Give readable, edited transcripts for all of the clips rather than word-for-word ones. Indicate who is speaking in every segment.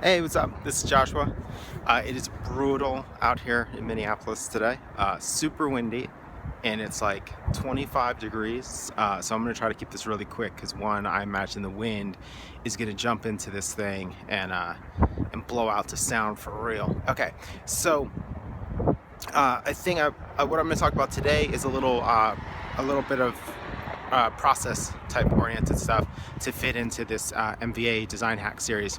Speaker 1: Hey, what's up? This is Joshua. It is brutal out here in Minneapolis today. Super windy, and it's like 25 degrees. So I'm going to try to keep this really quick because one, I imagine the wind is going to jump into this thing and blow out the sound for real. Okay, so I think what I'm going to talk about today is a little bit of process type oriented stuff to fit into this MVA design hack series.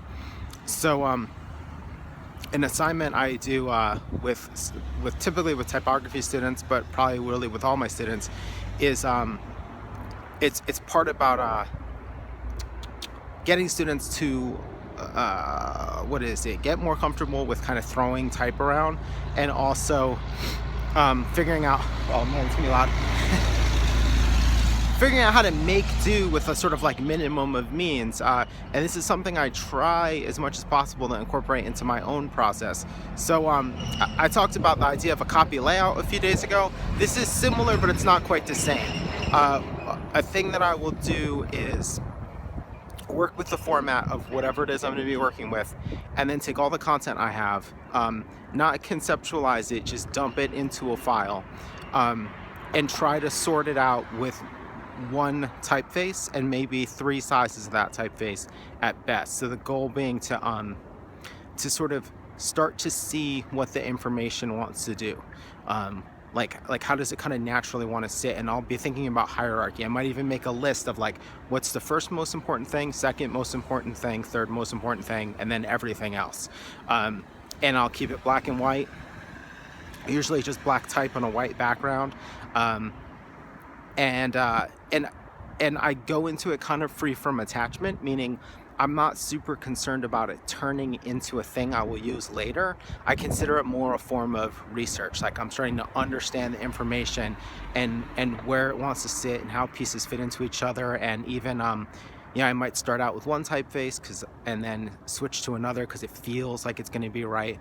Speaker 1: So an assignment I do with typically with typography students, but probably really with all my students, is it's part about getting students to what is it? Get more comfortable with kind of throwing type around, and also figuring out. Oh man, it's gonna be loud. Figuring out how to make do with a sort of like minimum of means, and this is something I try as much as possible to incorporate into my own process. So I talked about the idea of a copy layout a few days ago. This is similar, but it's not quite the same. A thing that I will do is work with the format of whatever it is I'm going to be working with, and then take all the content I have, not conceptualize it, just dump it into a file, and try to sort it out with one typeface and maybe three sizes of that typeface at best. So the goal being to sort of start to see what the information wants to do. Like how does it kind of naturally want to sit, and I'll be thinking about hierarchy. I might even make a list of like what's the first most important thing, second most important thing, third most important thing, and then everything else. And I'll keep it black and white, usually just black type on a white background. And I go into it kind of free from attachment, meaning I'm not super concerned about it turning into a thing I will use later. I consider it more a form of research. Like I'm starting to understand the information and where it wants to sit and how pieces fit into each other. And even I might start out with one typeface and then switch to another because it feels like it's going to be right.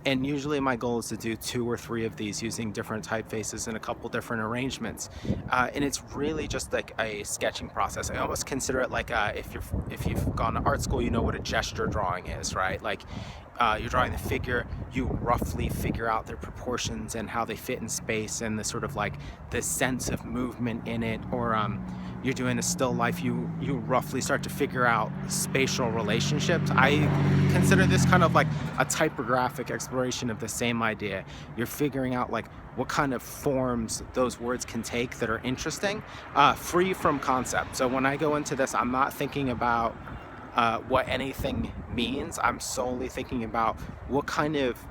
Speaker 1: And usually my goal is to do 2 or 3 of these using different typefaces in a couple different arrangements. And it's really just like a sketching process. I almost consider it like if you've gone to art school, you know what a gesture drawing is, right? Like you're drawing the figure, you roughly figure out their proportions and how they fit in space and the sort of like the sense of movement in it. Or you're doing a still life, you roughly start to figure out spatial relationships. I consider this kind of like a typographic exploration of the same idea. You're figuring out like what kind of forms those words can take that are interesting, free from concept. So when I go into this, I'm not thinking about what anything means. I'm solely thinking about what kind of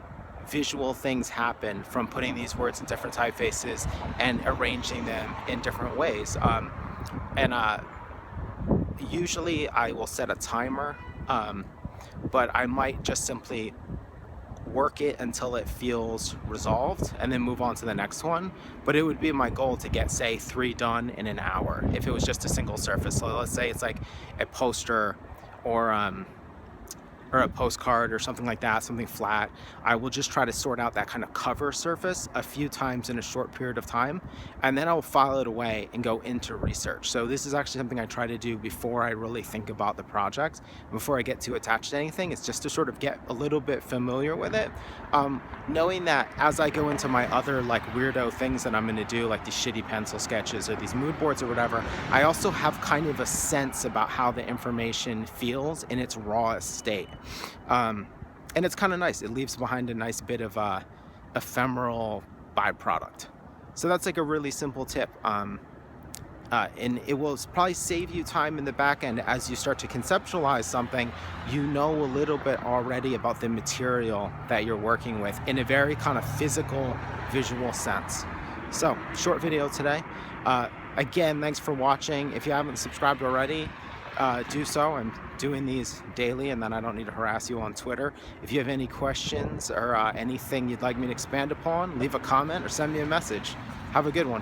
Speaker 1: visual things happen from putting these words in different typefaces and arranging them in different ways. And usually I will set a timer, but I might just simply work it until it feels resolved and then move on to the next one. But it would be my goal to get, say, 3 done in an hour if it was just a single surface. So let's say it's like a poster or a postcard or something like that, something flat. I will just try to sort out that kind of cover surface a few times in a short period of time, and then I'll file it away and go into research. So this is actually something I try to do before I really think about the project, before I get too attached to anything. It's just to sort of get a little bit familiar with it, knowing that as I go into my other like weirdo things that I'm going to do, like these shitty pencil sketches or these mood boards or whatever, I also have kind of a sense about how the information feels in its rawest state. And it's kind of nice. It leaves behind a nice bit of ephemeral byproduct. So that's like a really simple tip. And it will probably save you time in the back end as you start to conceptualize something. You know a little bit already about the material that you're working with in a very kind of physical, visual sense. So, short video today. Again, thanks for watching. If you haven't subscribed already, do so. I'm doing these daily, and then I don't need to harass you on Twitter. If you have any questions or anything you'd like me to expand upon, leave a comment or send me a message. Have a good one.